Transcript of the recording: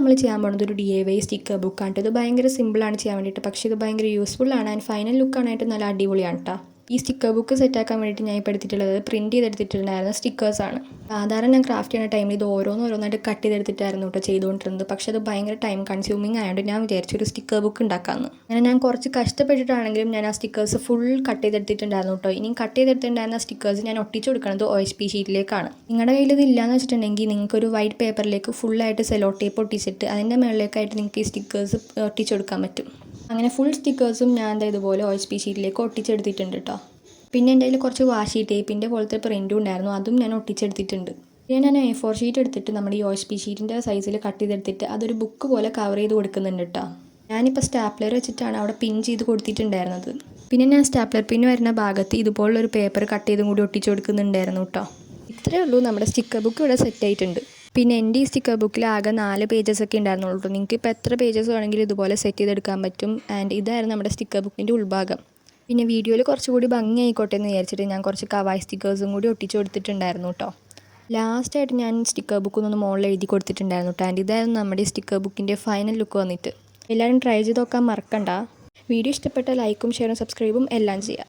നമ്മൾ ചെയ്യാൻ പോകുന്നത് ഒരു DIY സ്റ്റിക്കർ ബുക്കാണ് കേട്ടോ. ഇത് ഭയങ്കര സിമ്പിളാണ് ചെയ്യാൻ വേണ്ടിയിട്ട്, പക്ഷേ ഇത് ഭയങ്കര യൂസ്ഫുള്ളാണ്. ആൻഡ് ഫൈനൽ ലുക്കാണായിട്ട് നല്ല അടിപൊളിയാണ് കേട്ടോ. ഈ സ്റ്റിക്കർ ബുക്ക് സെറ്റാക്കാൻ വേണ്ടിയിട്ട് ഞാൻ ഇപ്പോൾ എടുത്തിട്ടുള്ളത് പ്രിൻറ്റ് ചെയ്തെടുത്തിട്ടുണ്ടായിരുന്ന സ്റ്റിക്കേഴ്സാണ്. സാധാരണ ഞാൻ ക്രാഫ്റ്റ് ചെയ്യുന്ന ടൈമിൽ ഇത് ഓരോന്നായിട്ട് കട്ട് ചെയ്തെടുത്തിട്ടായിരുന്നു കേട്ടോ ചെയ്തുകൊണ്ടിരുന്നത്. പക്ഷേ അത് ഭയങ്കര ടൈം കൺസ്യൂമിങ് ആയതുകൊണ്ട് ഞാൻ വിചാരിച്ചു ഒരു സ്റ്റിക്കർ ബുക്ക് ഉണ്ടാക്കാമെന്ന്. അങ്ങനെ ഞാൻ കുറച്ച് കഷ്ടപ്പെട്ടിട്ടാണെങ്കിലും ഞാൻ ആ സ്റ്റിക്കേഴ്സ് ഫുൾ കട്ട് ചെയ്തെടുത്തിട്ടുണ്ടായിരുന്നു കേട്ടോ. ഇനി കട്ട് ചെയ്തെടുത്തിട്ടുണ്ടായിരുന്ന സ്റ്റിക്കേഴ്സ് ഞാൻ ഒട്ടിച്ചു കൊടുക്കുന്നത് OSP ഷീറ്റിലേക്കാണ്. നിങ്ങളുടെ കയ്യിൽ ഇത് ഇല്ലയെന്ന് വെച്ചിട്ടുണ്ടെങ്കിൽ നിങ്ങൾക്കൊരു വൈറ്റ് പേപ്പറിലേക്ക് ഫുള്ളായിട്ട് സെലോ ടേപ്പ് ഒട്ടിച്ചിട്ട് അതിൻ്റെ മുകളിലേക്കായിട്ട് നിങ്ങൾക്ക് ഈ സ്റ്റിക്കേഴ്സ് ഒട്ടിച്ചു കൊടുക്കാൻ പറ്റും. അങ്ങനെ ഫുൾ സ്റ്റിക്കേഴ്സും ഞാൻ ഇതുപോലെ OSP ഷീറ്റിലേക്ക് ഒട്ടിച്ചെടുത്തിട്ടുണ്ട് കേട്ടോ. പിന്നെ എൻ്റെ കയ്യിൽ കുറച്ച് വാഷി ടേപ്പിൻ്റെ പോലത്തെ പ്രിൻറ്റും ഉണ്ടായിരുന്നു, അതും ഞാൻ ഒട്ടിച്ചെടുത്തിട്ടുണ്ട്. പിന്നെ ഞാൻ A4 ഷീറ്റ് എടുത്തിട്ട് നമ്മുടെ ഈ OSP ഷീറ്റിൻ്റെ സൈസിൽ കട്ട് ചെയ്തെടുത്തിട്ട് അതൊരു ബുക്ക് പോലെ കവർ ചെയ്ത് കൊടുക്കുന്നുണ്ട് കേട്ടോ. ഞാനിപ്പോൾ സ്റ്റാപ്ലർ വെച്ചിട്ടാണ് അവിടെ പിൻ ചെയ്ത് കൊടുത്തിട്ടുണ്ടായിരുന്നത്. പിന്നെ ഞാൻ സ്റ്റാപ്ലർ പിൻ വരുന്ന ഭാഗത്ത് ഇതുപോലുള്ളൊരു പേപ്പർ കട്ട് ചെയ്തും കൂടി ഒട്ടിച്ചു കൊടുക്കുന്നുണ്ടായിരുന്നു കേട്ടോ. ഇത്രയേ ഉള്ളൂ, നമ്മുടെ സ്റ്റിക്കർ ബുക്ക് ഇവിടെ സെറ്റ് ആയിട്ടുണ്ട്. പിന്നെ എൻ്റെ ഈ സ്റ്റിക്കർ ബുക്കിൽ ആകെ 4 പേജസൊക്കെ ഉണ്ടായിരുന്നുള്ളൂ കേട്ടോ. നിങ്ങൾക്ക് ഇപ്പോൾ എത്ര പേജസ് വേണമെങ്കിലും ഇതുപോലെ സെറ്റ് ചെയ്തെടുക്കാൻ പറ്റും. ആൻഡ് ഇതായിരുന്നു നമ്മുടെ സ്റ്റിക്കർ ബുക്കിൻ്റെ ഉൾഭാഗം. പിന്നെ വീഡിയോയിൽ കുറച്ചുകൂടി ഭംഗി ആയിക്കോട്ടെ എന്ന് വിചാരിച്ചിട്ട് ഞാൻ കുറച്ച് കവായ് സ്റ്റിക്കേഴ്സും കൂടി ഒട്ടിച്ചു കൊടുത്തിട്ടുണ്ടായിരുന്നു കേട്ടോ. ലാസ്റ്റായിട്ട് ഞാൻ സ്റ്റിക്കർ ബുക്കൊന്ന് മുകളിൽ എഴുതി കൊടുത്തിട്ടുണ്ടായിരുന്നു കേട്ടോ. ആൻഡ് ഇതായിരുന്നു നമ്മുടെ സ്റ്റിക്കർ ബുക്കിൻ്റെ ഫൈനൽ ലുക്ക് വന്നിട്ട്. എല്ലാവരും ട്രൈ ചെയ്ത് നോക്കാൻ മറക്കണ്ട. വീഡിയോ ഇഷ്ടപ്പെട്ട ലൈക്കും ഷെയറും സബ്സ്ക്രൈബും എല്ലാം ചെയ്യുക.